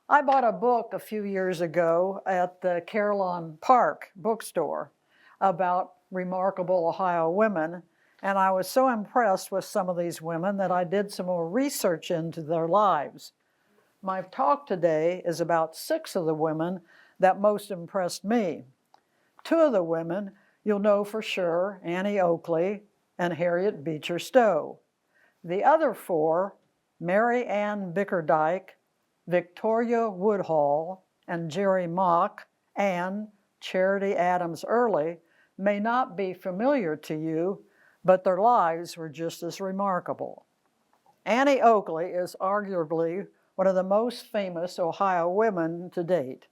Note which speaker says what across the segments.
Speaker 1: I bought a book a few years ago at the Carillon Park bookstore about remarkable Ohio women, and I was so impressed with some of these women that I did some more research into their lives. My talk today is about 6 of the women that most impressed me. 2 of the women you'll know for sure, Annie Oakley and Harriet Beecher Stowe. The other 4, MaryAnn Bickerdyke, Victoria Woodhull, and Geraldine Mock, and Charity Adams Early, may not be familiar to you, but their lives were just as remarkable. Annie Oakley is arguably one of the most famous Ohio women to date.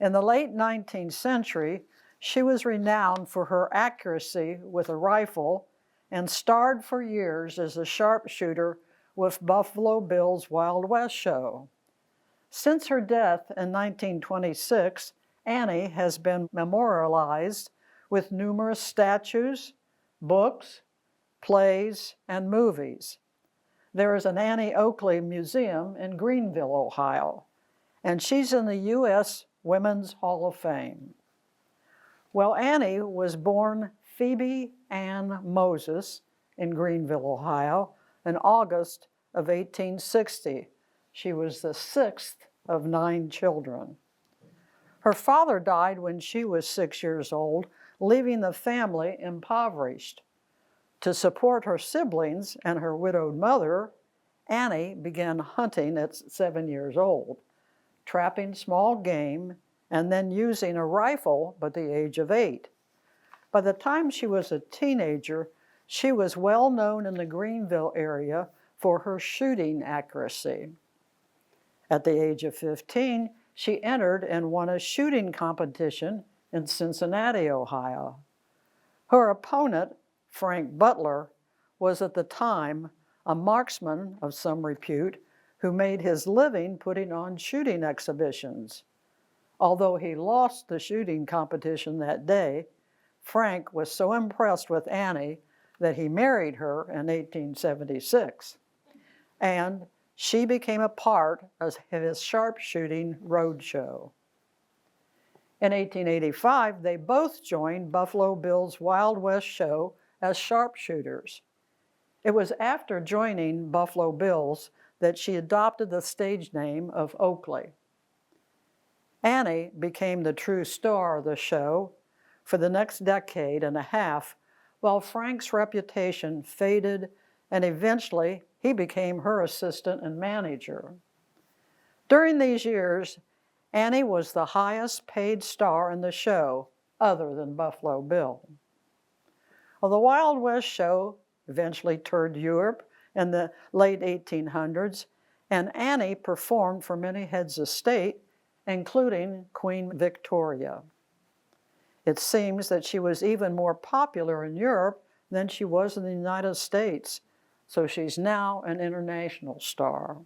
Speaker 1: In the late 19th century, she was renowned for her accuracy with a rifle and starred for years as a sharpshooter with Buffalo Bill's Wild West show. Since her death in 1926, Annie has been memorialized with numerous statues, books, plays, and movies. There is an Annie Oakley Museum in Greenville, Ohio, and she's in the U.S. Women's Hall of Fame. Well, Annie was born Phoebe Ann Moses in Greenville, Ohio, in August of 1860. She was the 6th of 9 children. Her father died when she was 6 years old, leaving the family impoverished. To support her siblings and her widowed mother, Annie began hunting at 7 years old, trapping small game, and then using a rifle by the age of 8. By the time she was a teenager, she was well known in the Greenville area for her shooting accuracy. At the age of 15, she entered and won a shooting competition in Cincinnati, Ohio. Her opponent, Frank Butler, was at the time a marksman of some repute who made his living putting on shooting exhibitions. Although he lost the shooting competition that day, Frank was so impressed with Annie that he married her in 1876, and she became a part of his sharpshooting roadshow. In 1885, they both joined Buffalo Bill's Wild West show as sharpshooters. It was after joining Buffalo Bill's that she adopted the stage name of Oakley. Annie became the true star of the show for the next decade and a half, while Frank's reputation faded, and eventually he became her assistant and manager. During these years, Annie was the highest paid star in the show, other than Buffalo Bill. Well, the Wild West show eventually toured Europe in the late 1800s, and Annie performed for many heads of state, including Queen Victoria. It seems that she was even more popular in Europe than she was in the United States, so she's now an international star.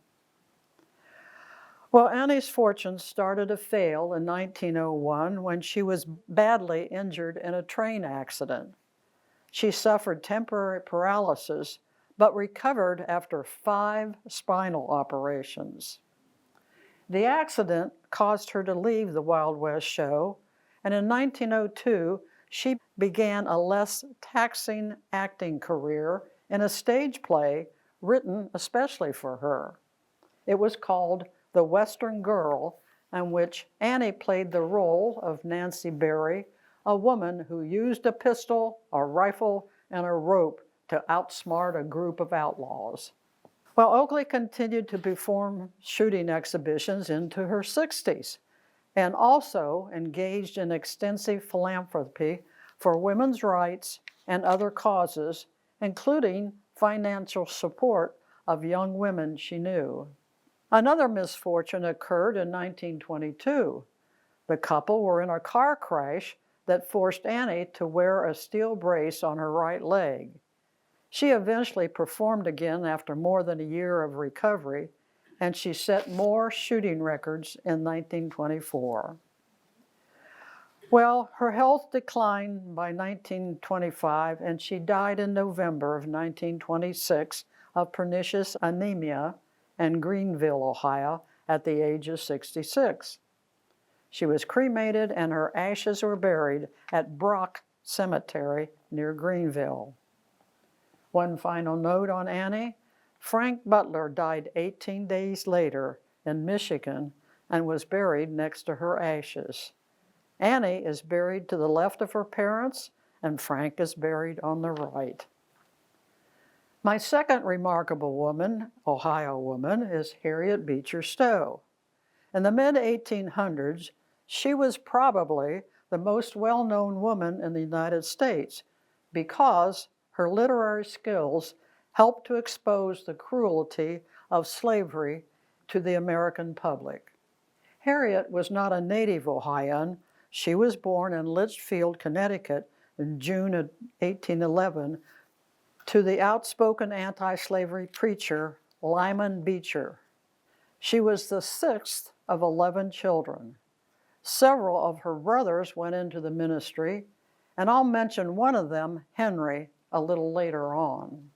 Speaker 1: Well, Annie's fortune started to fail in 1901 when she was badly injured in a train accident. She suffered temporary paralysis, but recovered after 5 spinal operations. The accident caused her to leave the Wild West show, and in 1902, she began a less taxing acting career in a stage play written especially for her. It was called The Western Girl, in which Annie played the role of Nancy Berry, a woman who used a pistol, a rifle, and a rope to outsmart a group of outlaws. Well, Oakley continued to perform shooting exhibitions into her 60s and also engaged in extensive philanthropy for women's rights and other causes, including financial support of young women she knew. Another misfortune occurred in 1922. The couple were in a car crash that forced Annie to wear a steel brace on her right leg. She eventually performed again after more than a year of recovery, and she set more shooting records in 1924. Well, her health declined by 1925, and she died in November of 1926 of pernicious anemia in Greenville, Ohio, at the age of 66. She was cremated and her ashes were buried at Brock Cemetery near Greenville. One final note on Annie: Frank Butler died 18 days later in Michigan and was buried next to her ashes. Annie is buried to the left of her parents, and Frank is buried on the right. My second remarkable woman, Ohio woman, is Harriet Beecher Stowe. In the mid-1800s, she was probably the most well-known woman in the United States because her literary skills helped to expose the cruelty of slavery to the American public. Harriet was not a native Ohioan. She was born in Litchfield, Connecticut in June of 1811 to the outspoken anti-slavery preacher Lyman Beecher. She was the sixth of 11 children. Several of her brothers went into the ministry, and I'll mention one of them, Henry, a little later on.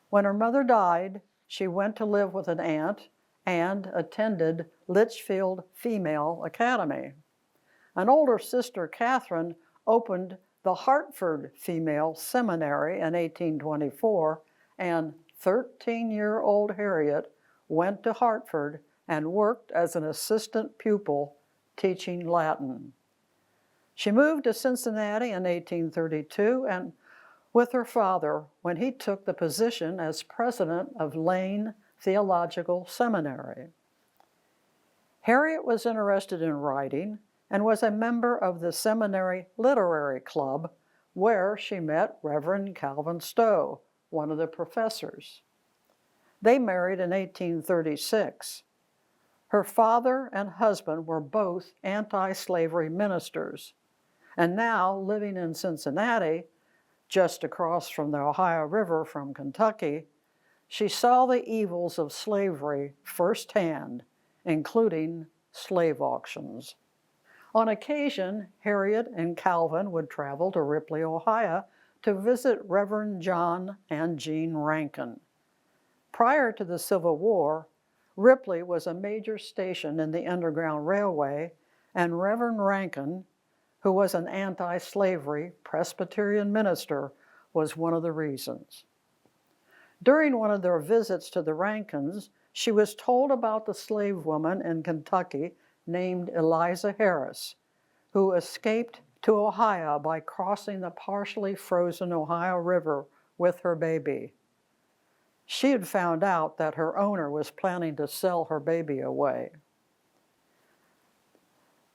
Speaker 1: When her mother died, she went to live with an aunt and attended Litchfield Female Academy. An older sister, Catherine, opened the Hartford Female Seminary in 1824, and 13-year-old Harriet went to Hartford and worked as an assistant pupil teaching Latin. She moved to Cincinnati in 1832 and with her father when he took the position as president of Lane Theological Seminary. Harriet was interested in writing and was a member of the seminary literary club where she met Reverend Calvin Stowe, one of the professors. They married in 1836. Her father and husband were both anti-slavery ministers, and now living in Cincinnati, just across from the Ohio River from Kentucky, she saw the evils of slavery firsthand, including slave auctions. On occasion, Harriet and Calvin would travel to Ripley, Ohio, to visit Reverend John and Jean Rankin. Prior to the Civil War, Ripley was a major station in the Underground Railway, and Reverend Rankin, who was an anti-slavery Presbyterian minister, was one of the reasons. During one of their visits to the Rankins, she was told about the slave woman in Kentucky named Eliza Harris, who escaped to Ohio by crossing the partially frozen Ohio River with her baby. She had found out that her owner was planning to sell her baby away.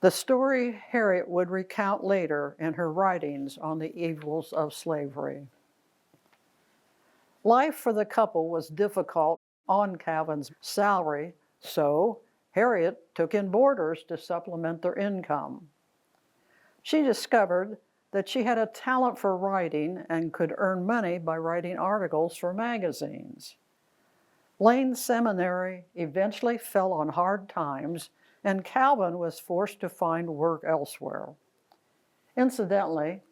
Speaker 1: The story Harriet would recount later in her writings on the evils of slavery. Life for the couple was difficult on Calvin's salary, so Harriet took in boarders to supplement their income. She discovered that she had a talent for writing and could earn money by writing articles for magazines. Lane Seminary eventually fell on hard times, and Calvin was forced to find work elsewhere. Incidentally,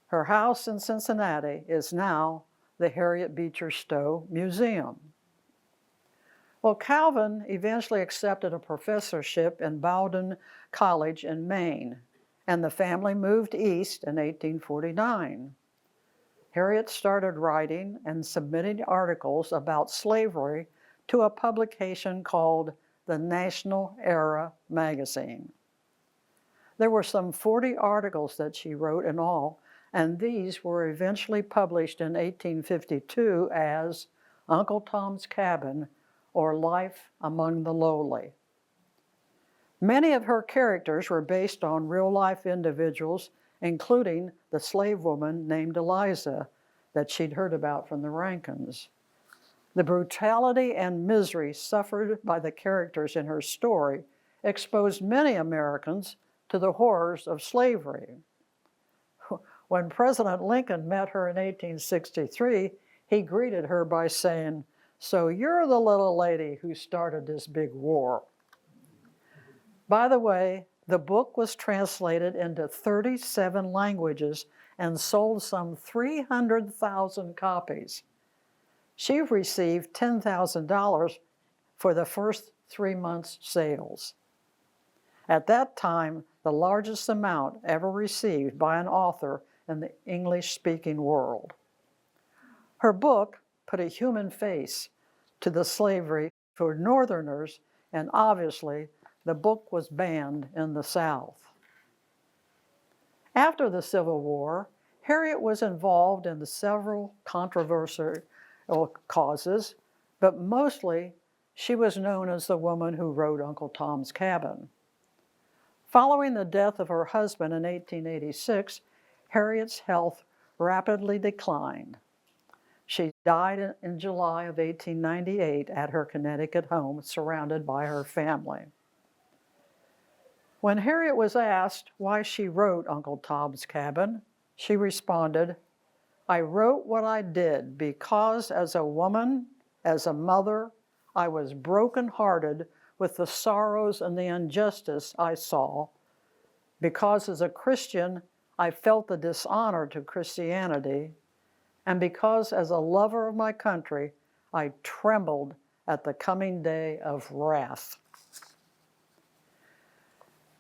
Speaker 1: her house in Cincinnati is now the Harriet Beecher Stowe Museum. Well, Calvin eventually accepted a professorship in Bowdoin College in Maine, and the family moved east in 1849. Harriet started writing and submitting articles about slavery to a publication called the National Era magazine. There were some 40 articles that she wrote in all, and these were eventually published in 1852 as Uncle Tom's Cabin or Life Among the Lowly. Many of her characters were based on real-life individuals, including the slave woman named Eliza that she'd heard about from the Rankins. The brutality and misery suffered by the characters in her story exposed many Americans to the horrors of slavery. When President Lincoln met her in 1863, he greeted her by saying, "So you're the little lady who started this big war." By the way, the book was translated into 37 languages and sold some 300,000 copies. She received $10,000 for the first 3 months' sales. At that time, the largest amount ever received by an author in the English-speaking world. Her book put a human face to the slavery for Northerners, and obviously the book was banned in the South. After the Civil War, Harriet was involved in several controversial causes, but mostly she was known as the woman who wrote Uncle Tom's Cabin. Following the death of her husband in 1886, Harriet's health rapidly declined. She died in July of 1898 at her Connecticut home, surrounded by her family. When Harriet was asked why she wrote Uncle Tom's Cabin, she responded, "I wrote what I did because as a woman, as a mother, I was broken-hearted with the sorrows and the injustice I saw. Because as a Christian, I felt the dishonor to Christianity, and because as a lover of my country, I trembled at the coming day of wrath."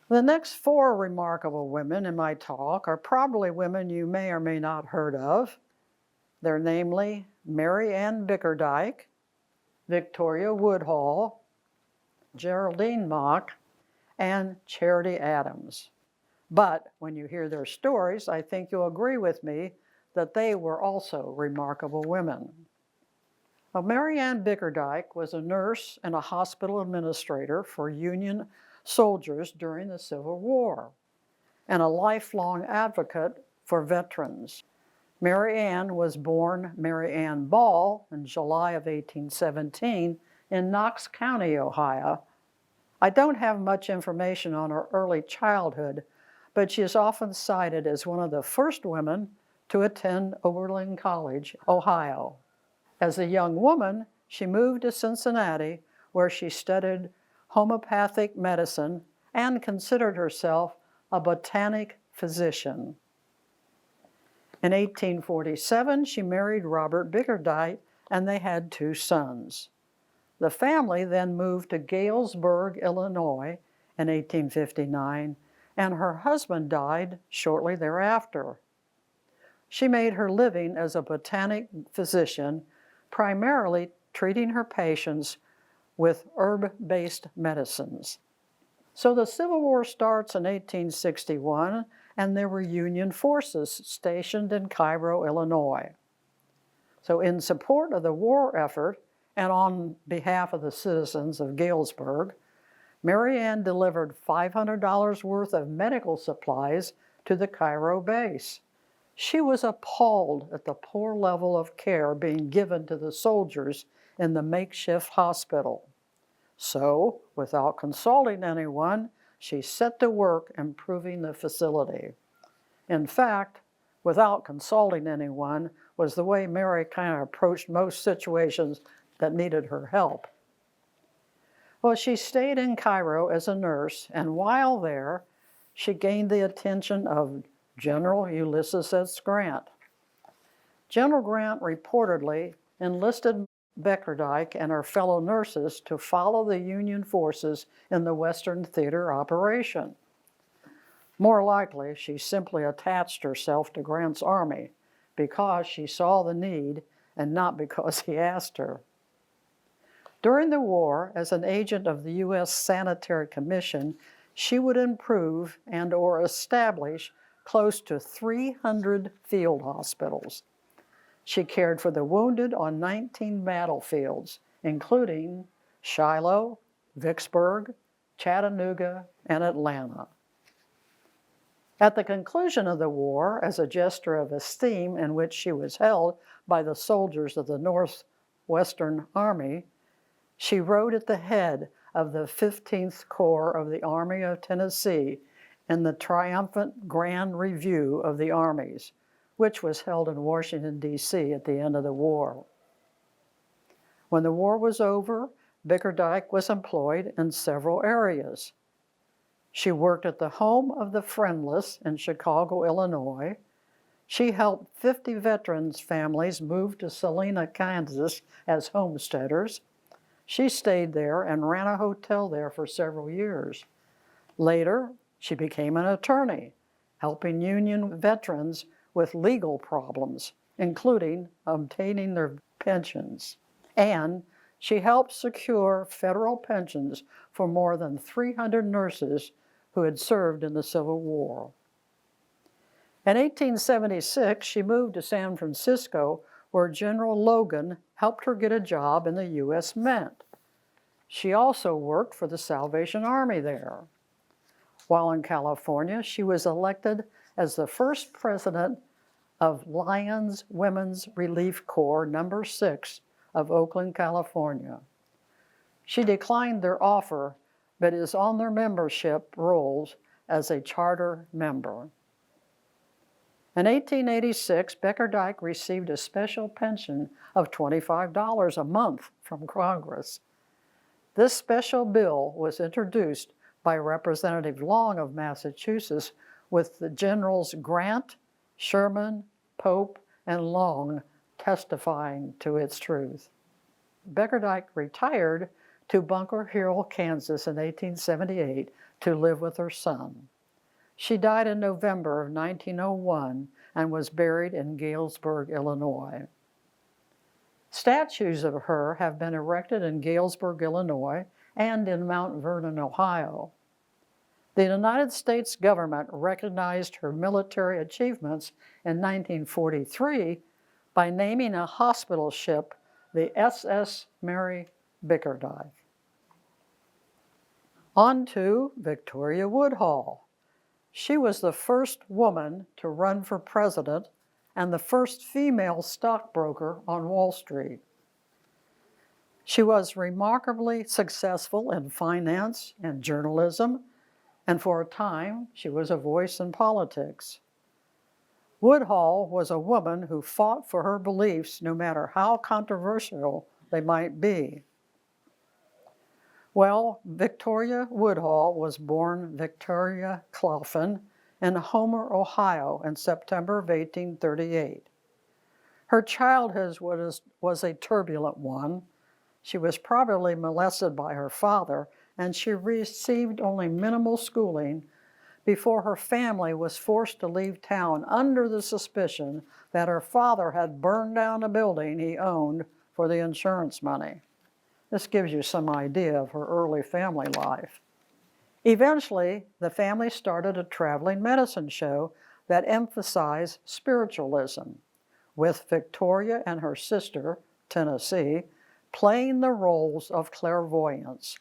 Speaker 1: The next 4 remarkable women in my talk are probably women you may or may not heard of. They're namely MaryAnn Bickerdyke, Victoria Woodhull, Geraldine Mock, and Charity Adams. But when you hear their stories, I think you'll agree with me that they were also remarkable women. Well, MaryAnn Bickerdyke was a nurse and a hospital administrator for Union soldiers during the Civil War, and a lifelong advocate for veterans. MaryAnn was born MaryAnn Ball in July of 1817 in Knox County, Ohio. I don't have much information on her early childhood, but she is often cited as one of the first women to attend Oberlin College, Ohio. As a young woman, she moved to Cincinnati, where she studied homeopathic medicine and considered herself a botanic physician. In 1847, she married Robert Bickerdyke, and they had 2 sons. The family then moved to Galesburg, Illinois in 1859, and her husband died shortly thereafter. She made her living as a botanic physician, primarily treating her patients with herb-based medicines. So the Civil War starts in 1861, and there were Union forces stationed in Cairo, Illinois. So in support of the war effort, and on behalf of the citizens of Galesburg, MaryAnn delivered $500 worth of medical supplies to the Cairo base. She was appalled at the poor level of care being given to the soldiers in the makeshift hospital. So, without consulting anyone, she set to work improving the facility. In fact, without consulting anyone was the way Mary kind of approached most situations that needed her help. Well, she stayed in Cairo as a nurse, and while there, she gained the attention of General Ulysses S. Grant. General Grant reportedly enlisted Bickerdyke and her fellow nurses to follow the Union forces in the Western Theater operation. More likely, she simply attached herself to Grant's army because she saw the need and not because he asked her. During the war, as an agent of the U.S. Sanitary Commission, she would improve and/or establish close to 300 field hospitals. She cared for the wounded on 19 battlefields, including Shiloh, Vicksburg, Chattanooga, and Atlanta. At the conclusion of the war, as a gesture of esteem in which she was held by the soldiers of the Northwestern Army, she rode at the head of the 15th Corps of the Army of Tennessee in the triumphant Grand Review of the Armies, which was held in Washington, D.C. at the end of the war. When the war was over, Bickerdyke was employed in several areas. She worked at the Home of the Friendless in Chicago, Illinois. She helped 50 veterans' families move to Salina, Kansas as homesteaders. She stayed there and ran a hotel there for several years. Later, she became an attorney, helping Union veterans with legal problems, including obtaining their pensions. And she helped secure federal pensions for more than 300 nurses who had served in the Civil War. In 1876, she moved to San Francisco, where General Logan helped her get a job in the U.S. Mint. She also worked for the Salvation Army there. While in California, she was elected as the first president of Lions Women's Relief Corps No. 6 of Oakland, California. She declined their offer, but is on their membership rolls as a charter member. In 1886, Bickerdyke received a special pension of $25 a month from Congress. This special bill was introduced by Representative Long of Massachusetts, with the Generals Grant, Sherman, Pope, and Long testifying to its truth. Bickerdyke retired to Bunker Hill, Kansas in 1878 to live with her son. She died in November of 1901 and was buried in Galesburg, Illinois. Statues of her have been erected in Galesburg, Illinois, and in Mount Vernon, Ohio. The United States government recognized her military achievements in 1943 by naming a hospital ship the SS Mary Bickerdyke. On to Victoria Woodhull. She was the first woman to run for president and the first female stockbroker on Wall Street. She was remarkably successful in finance and journalism, and for a time, she was a voice in politics. Woodhull was a woman who fought for her beliefs no matter how controversial they might be. Well, Victoria Woodhull was born Victoria Cloughan in Homer, Ohio in September of 1838. Her childhood was a turbulent one. She was probably molested by her father, and she received only minimal schooling before her family was forced to leave town under the suspicion that her father had burned down a building he owned for the insurance money. This gives you some idea of her early family life. Eventually, the family started a traveling medicine show that emphasized spiritualism, with Victoria and her sister, Tennessee, playing the roles of clairvoyants.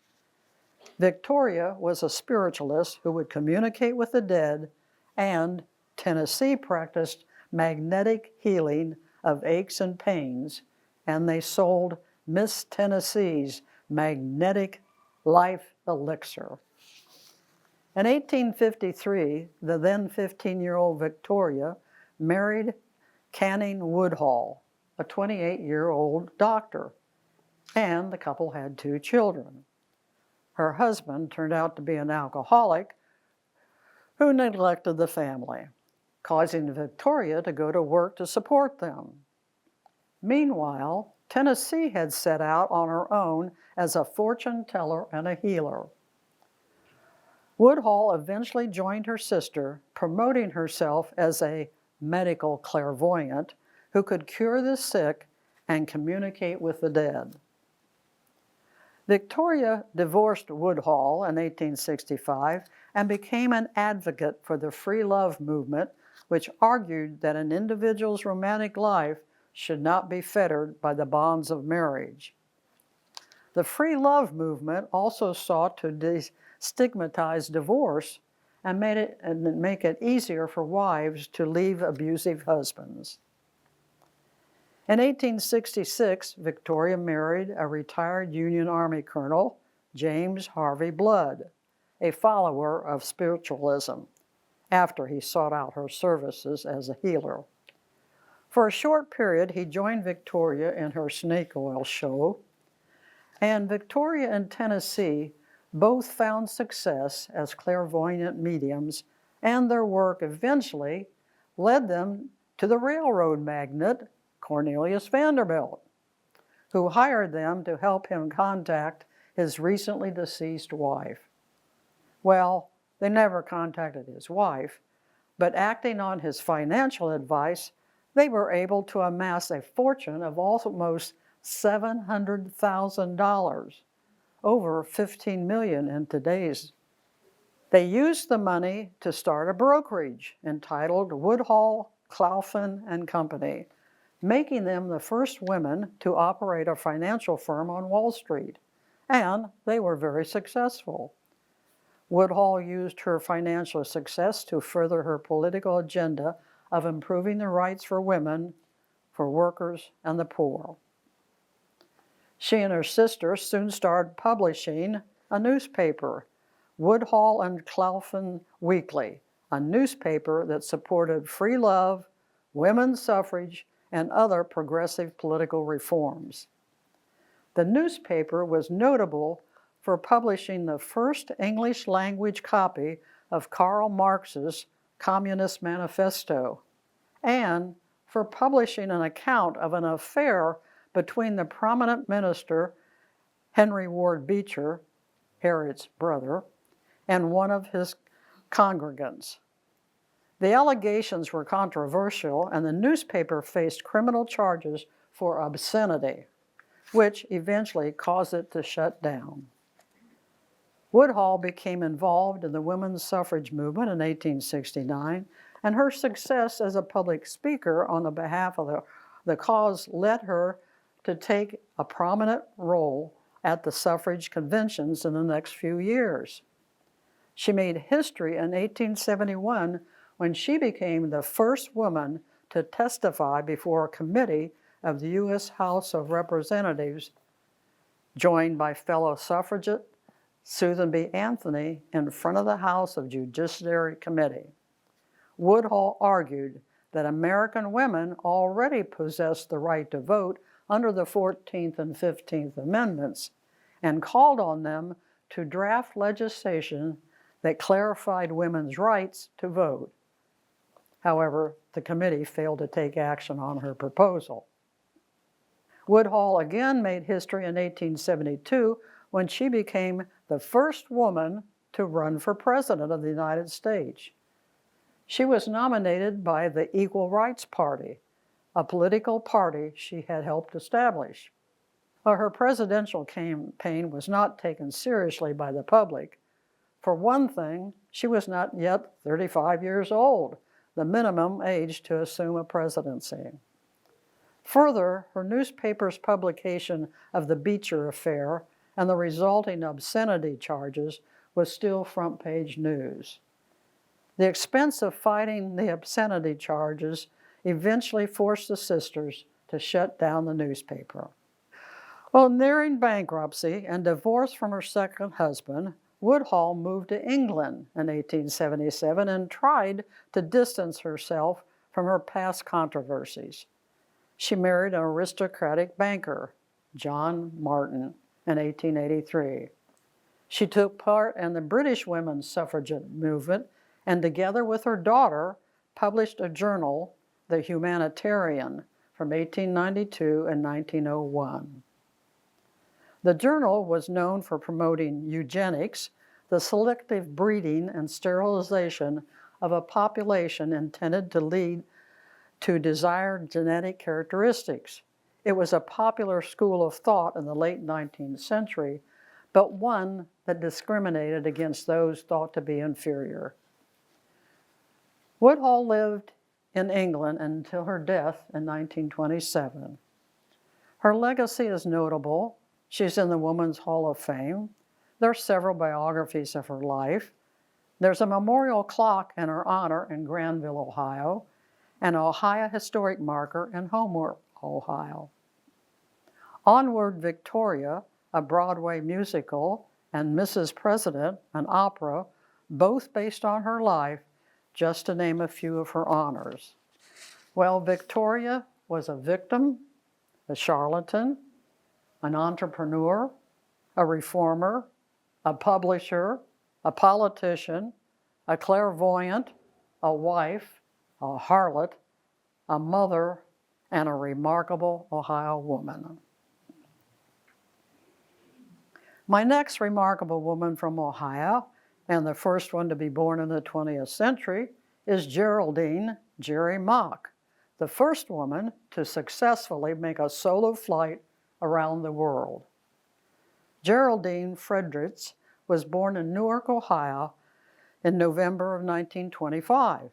Speaker 1: Victoria was a spiritualist who would communicate with the dead, and Tennessee practiced magnetic healing of aches and pains, and they sold Miss Tennessee's magnetic life elixir. In 1853, the then 15-year-old Victoria married Canning Woodhull, a 28-year-old doctor, and the couple had 2 children. Her husband turned out to be an alcoholic who neglected the family, causing Victoria to go to work to support them. Meanwhile, Tennessee had set out on her own as a fortune teller and a healer. Woodhull eventually joined her sister, promoting herself as a medical clairvoyant who could cure the sick and communicate with the dead. Victoria divorced Woodhull in 1865 and became an advocate for the free love movement, which argued that an individual's romantic life should not be fettered by the bonds of marriage. The free love movement also sought to destigmatize divorce and make it easier for wives to leave abusive husbands. In 1866, Victoria married a retired Union Army colonel, James Harvey Blood, a follower of spiritualism, after he sought out her services as a healer. For a short period, he joined Victoria in her snake oil show, and Victoria and Tennessee both found success as clairvoyant mediums, and their work eventually led them to the railroad magnate Cornelius Vanderbilt, who hired them to help him contact his recently deceased wife. Well, they never contacted his wife, but acting on his financial advice, they were able to amass a fortune of almost $700,000, over $15 million in today's. They used the money to start a brokerage entitled Woodhull, Clawson and Company, making them the first women to operate a financial firm on Wall Street, and they were very successful. Woodhull used her financial success to further her political agenda of improving the rights for women, for workers, and the poor. She and her sister soon started publishing a newspaper, Woodhull and Clawson Weekly, a newspaper that supported free love, women's suffrage, and other progressive political reforms. The newspaper was notable for publishing the first English language copy of Karl Marx's Communist Manifesto, and for publishing an account of an affair between the prominent minister Henry Ward Beecher, Harriet's brother, and one of his congregants. The allegations were controversial, and the newspaper faced criminal charges for obscenity, which eventually caused it to shut down. Woodhull became involved in the women's suffrage movement in 1869, and her success as a public speaker on the behalf of the cause led her to take a prominent role at the suffrage conventions in the next few years. She made history in 1871 when she became the first woman to testify before a committee of the U.S. House of Representatives, joined by fellow suffragette Susan B. Anthony in front of the House of Judiciary Committee. Woodhull argued that American women already possessed the right to vote under the 14th and 15th Amendments, and called on them to draft legislation that clarified women's rights to vote. However, the committee failed to take action on her proposal. Woodhull again made history in 1872 when she became the first woman to run for president of the United States. She was nominated by the Equal Rights Party, a political party she had helped establish. Her presidential campaign was not taken seriously by the public. For one thing, she was not yet 35 years old, the minimum age to assume a presidency. Further, her newspaper's publication of the Beecher affair and the resulting obscenity charges was still front-page news. The expense of fighting the obscenity charges eventually forced the sisters to shut down the newspaper. Well, nearing bankruptcy and divorced from her second husband, Woodhull moved to England in 1877 and tried to distance herself from her past controversies. She married an aristocratic banker, John Martin, in 1883. She took part in the British women's suffragette movement and together with her daughter published a journal, The Humanitarian, from 1892 and 1901. The journal was known for promoting eugenics, the selective breeding and sterilization of a population intended to lead to desired genetic characteristics. It was a popular school of thought in the late 19th century, but one that discriminated against those thought to be inferior. Woodhull lived in England until her death in 1927. Her legacy is notable. She's in the Women's Hall of Fame. There are several biographies of her life. There's a memorial clock in her honor in Granville, Ohio, an Ohio historic marker in Homer, Ohio. Onward, Victoria, a Broadway musical, and Mrs. President, an opera, both based on her life, just to name a few of her honors. Well, Victoria was a victim, a charlatan, an entrepreneur, a reformer, a publisher, a politician, a clairvoyant, a wife, a harlot, a mother, and a remarkable Ohio woman. My next remarkable woman from Ohio, and the first one to be born in the 20th century, is Geraldine "Jerry" Mock, the first woman to successfully make a solo flight around the world. Geraldine Fredericks was born in Newark, Ohio in November of 1925.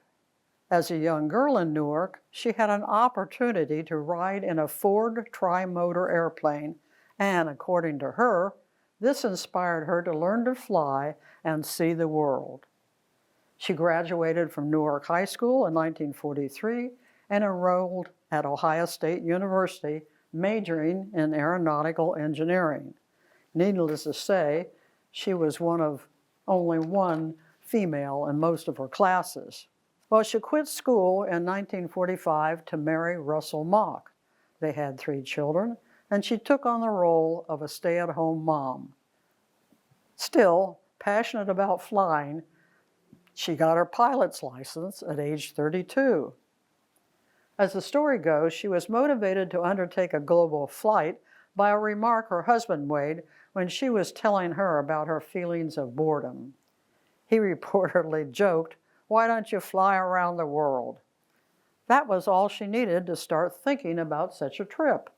Speaker 1: As a young girl in Newark, she had an opportunity to ride in a Ford tri-motor airplane, and according to her, this inspired her to learn to fly and see the world. She graduated from Newark High School in 1943 and enrolled at Ohio State University, majoring in aeronautical engineering. Needless to say, she was one of only one female in most of her classes. Well, she quit school in 1945 to marry Russell Mock. They had 3 children, and she took on the role of a stay-at-home mom. Still, passionate about flying, she got her pilot's license at age 32. As the story goes, she was motivated to undertake a global flight by a remark her husband made when she was telling her about her feelings of boredom. He reportedly joked, "Why don't you fly around the world?" That was all she needed to start thinking about such a trip.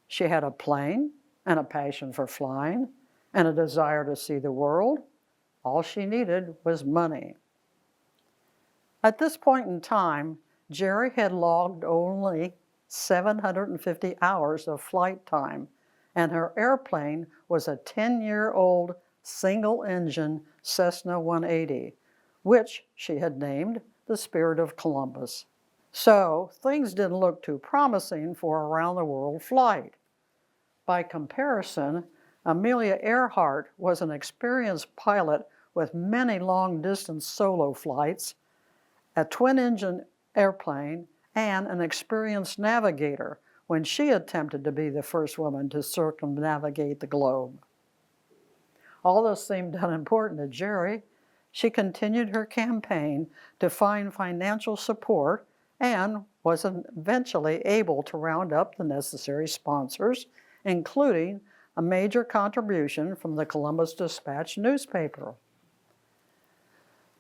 Speaker 1: She had a plane and a passion for flying and a desire to see the world. All she needed was money. At this point in time, Jerry had logged only 750 hours of flight time, and her airplane was a 10-year-old single-engine Cessna 180, which she had named the Spirit of Columbus. So things didn't look too promising for a round-the-world flight. By comparison, Amelia Earhart was an experienced pilot with many long-distance solo flights, a twin-engine airplane, and an experienced navigator when she attempted to be the first woman to circumnavigate the globe. Although seemed unimportant to Jerry, she continued her campaign to find financial support and was eventually able to round up the necessary sponsors, including a major contribution from the Columbus Dispatch newspaper.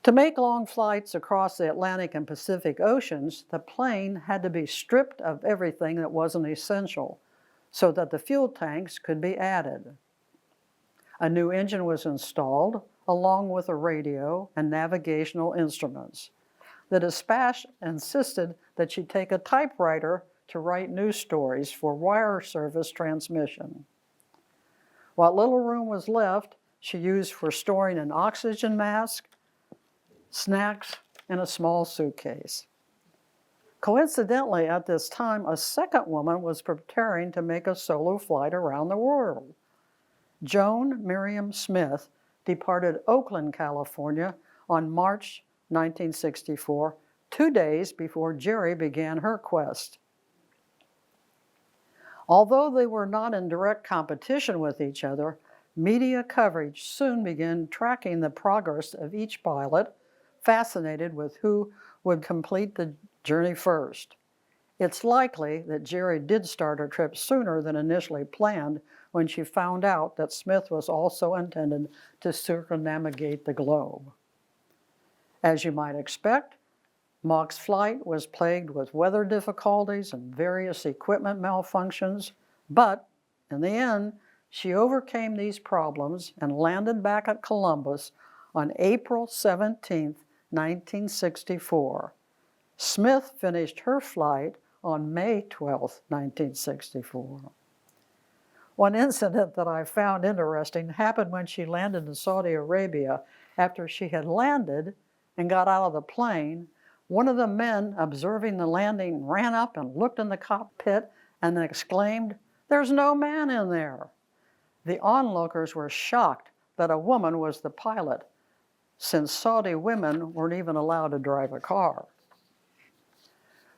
Speaker 1: To make long flights across the Atlantic and Pacific Oceans, the plane had to be stripped of everything that wasn't essential so that the fuel tanks could be added. A new engine was installed, along with a radio and navigational instruments. The Dispatch insisted that she take a typewriter to write news stories for wire service transmission. What little room was left, she used for storing an oxygen mask, snacks, and a small suitcase. Coincidentally, at this time, a second woman was preparing to make a solo flight around the world. Joan Miriam Smith departed Oakland, California on March 1964, 2 days before Jerry began her quest. Although they were not in direct competition with each other, media coverage soon began tracking the progress of each pilot, fascinated with who would complete the journey first. It's likely that Jerry did start her trip sooner than initially planned when she found out that Smith was also intended to circumnavigate the globe. As you might expect, Mock's flight was plagued with weather difficulties and various equipment malfunctions, but in the end, she overcame these problems and landed back at Columbus on April 17, 1964. Smith finished her flight on May 12, 1964. One incident that I found interesting happened when she landed in Saudi Arabia. After she had landed and got out of the plane, one of the men observing the landing ran up and looked in the cockpit and exclaimed, "There's no man in there." The onlookers were shocked that a woman was the pilot, since Saudi women weren't even allowed to drive a car.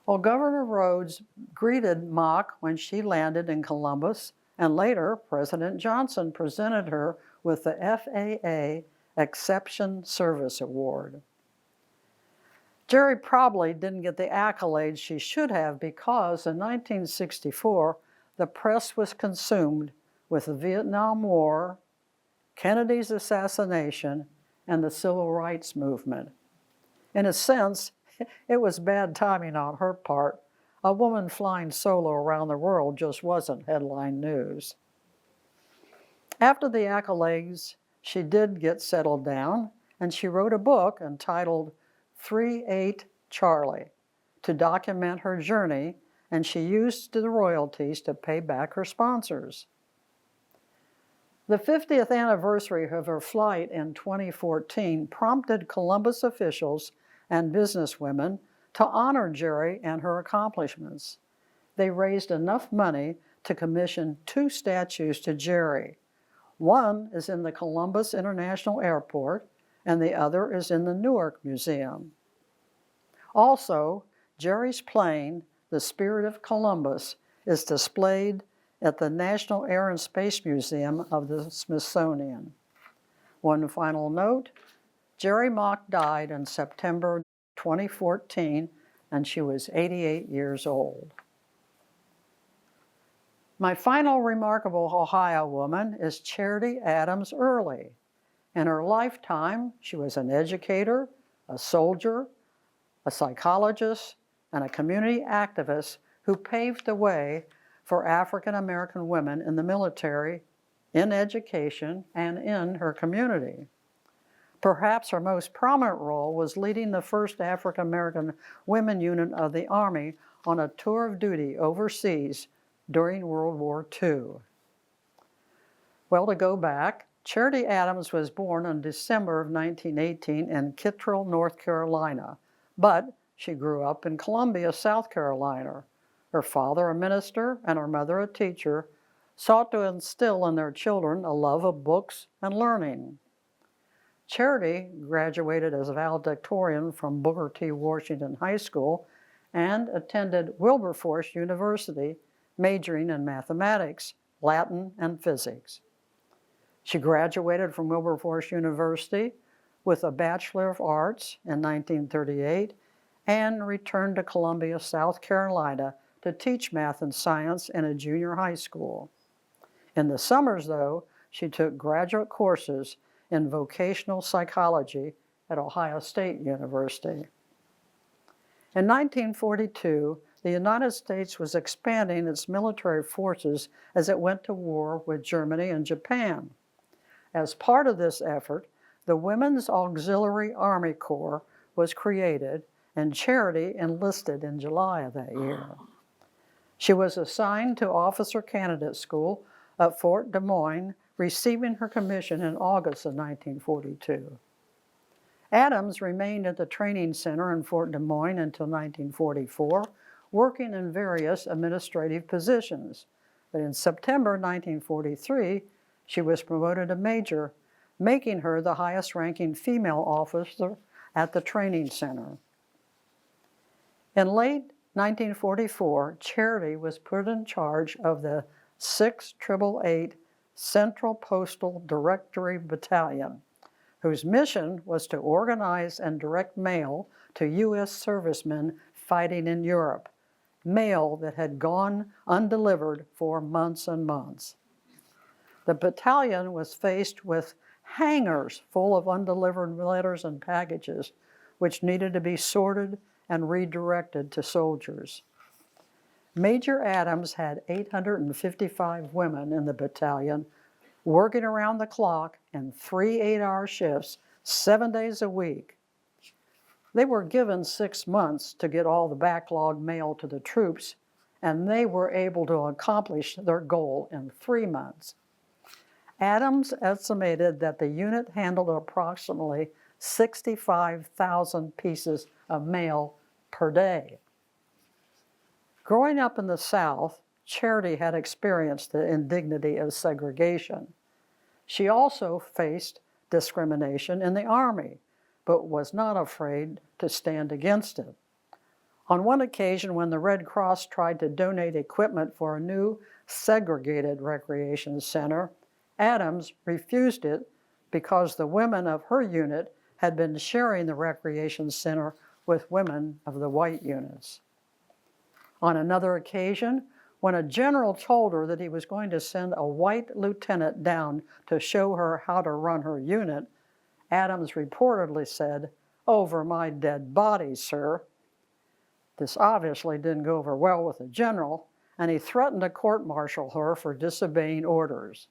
Speaker 1: Well, Governor Rhodes greeted Mock when she landed in Columbus, and later President Johnson presented her with the FAA Exception Service Award. Jerry probably didn't get the accolades she should have because in 1964, the press was consumed with the Vietnam War, Kennedy's assassination, and the Civil Rights Movement. In a sense, it was bad timing on her part. A woman flying solo around the world just wasn't headline news. After the accolades, she did get settled down, and she wrote a book entitled 3-8 Charlie to document her journey, and she used the royalties to pay back her sponsors. The 50th anniversary of her flight in 2014 prompted Columbus officials and businesswomen to honor Jerry and her accomplishments. They raised enough money to commission 2 statues to Jerry. One is in the Columbus International Airport, and the other is in the Newark Museum. Also, Jerry's plane, the Spirit of Columbus, is displayed at the National Air and Space Museum of the Smithsonian. One final note, Jerry Mock died in September 2014, and she was 88 years old. My final remarkable Ohio woman is Charity Adams Early. In her lifetime, she was an educator, a soldier, a psychologist, and a community activist who paved the way for African American women in the military, in education, and in her community. Perhaps her most prominent role was leading the first African American women unit of the Army on a tour of duty overseas during World War II. Well, to go back, Charity Adams was born in December of 1918 in Kittrell, North Carolina, but she grew up in Columbia, South Carolina. Her father, a minister, and her mother, a teacher, sought to instill in their children a love of books and learning. Charity graduated as a valedictorian from Booker T. Washington High School and attended Wilberforce University, majoring in mathematics, Latin, and physics. She graduated from Wilberforce University with a Bachelor of Arts in 1938 and returned to Columbia, South Carolina to teach math and science in a junior high school. In the summers, though, she took graduate courses in vocational psychology at Ohio State University. In 1942, the United States was expanding its military forces as it went to war with Germany and Japan. As part of this effort, the Women's Auxiliary Army Corps was created, and Charity enlisted in July of that year. She was assigned to Officer Candidate School at Fort Des Moines, receiving her commission in August of 1942. Adams remained at the training center in Fort Des Moines until 1944, working in various administrative positions. But in September 1943, she was promoted to major, making her the highest-ranking female officer at the training center. In late 1944, Charity was put in charge of the 688 Central Postal Directory Battalion, whose mission was to organize and direct mail to U.S. servicemen fighting in Europe, mail that had gone undelivered for months and months. The battalion was faced with hangars full of undelivered letters and packages, which needed to be sorted and redirected to soldiers. Major Adams had 855 women in the battalion, working around the clock in 3 8-hour shifts, 7 days a week. They were given 6 months to get all the backlogged mail to the troops, and they were able to accomplish their goal in 3 months. Adams estimated that the unit handled approximately 65,000 pieces of mail per day. Growing up in the South, Charity had experienced the indignity of segregation. She also faced discrimination in the Army, but was not afraid to stand against it. On one occasion, when the Red Cross tried to donate equipment for a new segregated recreation center, Adams refused it because the women of her unit had been sharing the recreation center with women of the white units. On another occasion, When a general told her that he was going to send a white lieutenant down to show her how to run her unit, Adams reportedly said, "Over my dead body, sir." This obviously didn't go over well with the general, and he threatened to court-martial her for disobeying orders.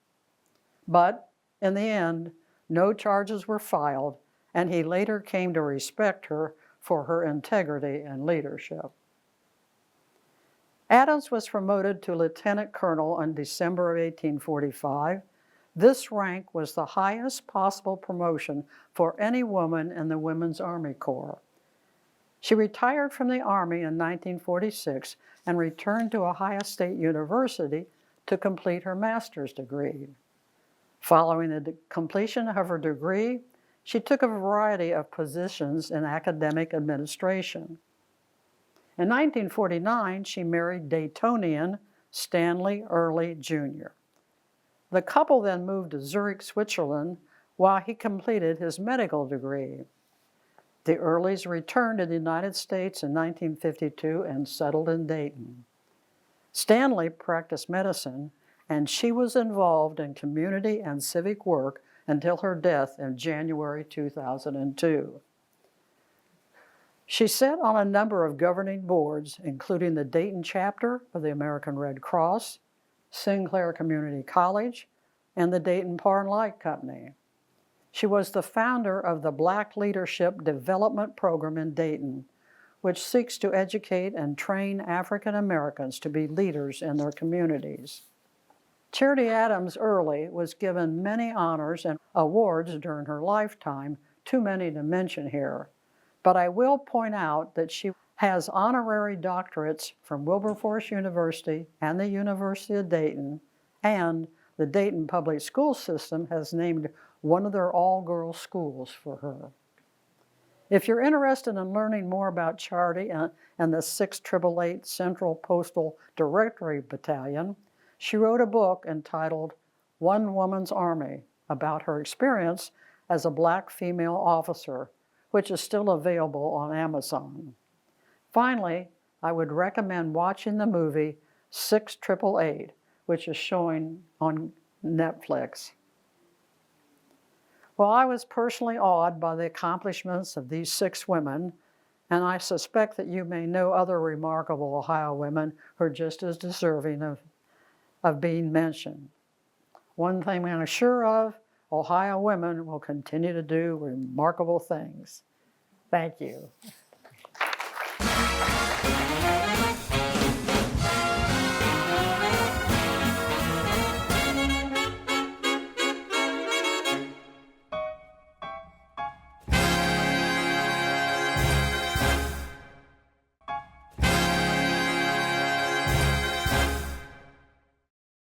Speaker 1: But in the end, no charges were filed, and he later came to respect her for her integrity and leadership. Adams was promoted to lieutenant colonel in December of 1845. This rank was the highest possible promotion for any woman in the Women's Army Corps. She retired from the Army in 1946 and returned to Ohio State University to complete her master's degree. Following the completion of her degree, she took a variety of positions in academic administration. In 1949, she married Daytonian Stanley Early Jr. The couple then moved to Zurich, Switzerland, while he completed his medical degree. The Earlys returned to the United States in 1952 and settled in Dayton. Stanley practiced medicine, and she was involved in community and civic work until her death in January 2002. She sat on a number of governing boards, including the Dayton chapter of the American Red Cross, Sinclair Community College, and the Dayton Par and Light Company. She was the founder of the Black Leadership Development Program in Dayton, which seeks to educate and train African Americans to be leaders in their communities. Charity Adams Early was given many honors and awards during her lifetime, too many to mention here. But I will point out that she has honorary doctorates from Wilberforce University and the University of Dayton, and the Dayton Public School System has named one of their all-girls schools for her. If you're interested in learning more about Charity and the 6888 Central Postal Directory Battalion, she wrote a book entitled One Woman's Army about her experience as a Black female officer, which is still available on Amazon. Finally, I would recommend watching the movie 6888, which is showing on Netflix. Well, I was personally awed by the accomplishments of these 6 women, and I suspect that you may know other remarkable Ohio women who are just as deserving of being mentioned. One thing I'm sure of, Ohio women will continue to do remarkable things. Thank you.